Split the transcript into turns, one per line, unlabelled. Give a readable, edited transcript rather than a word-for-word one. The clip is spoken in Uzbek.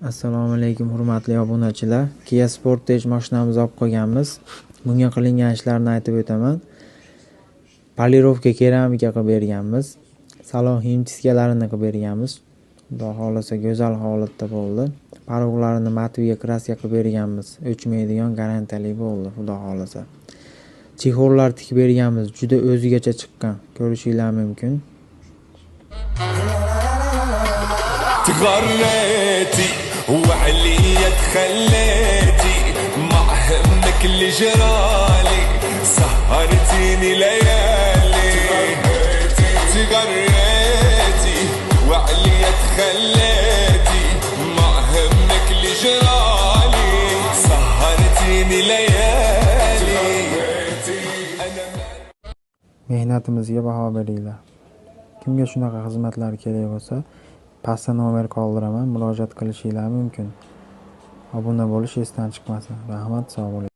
Assalomu alaykum hurmatli obunachilar. Kia Sportage mashinamizni olib qo'yganmiz. Bunga qilingan ishlarni aytib o'taman. Polirovka keramika qilib berganmiz. Salon himchiskalarini qilib berganmiz. Xudo xolasa go'zal holatda bo'ldi. Parog'larini matviga kraska qilib berganmiz. O'chmaydigan garantiyali bo'ldi, xudo xolasa. Chexollar tikib berganmiz. Juda o'zigacha chiqqan. Ko'rishinglar mumkin.
تغريتي وعليا تخليتي ما همك اللي جرالي سهرتيني ليالي تغريتي وعليا تخليتي ما همك اللي جرالي سهرتيني ليالي
Mehnatimizga baho beringlar. Kimga shunaqa xizmatlar kerak bo'lsa, pastda nomer qoldiraman, murojaat qilishinglar mumkin. Obuna bo'lish esdan chiqmasin. Rahmat, sog' bo'ling.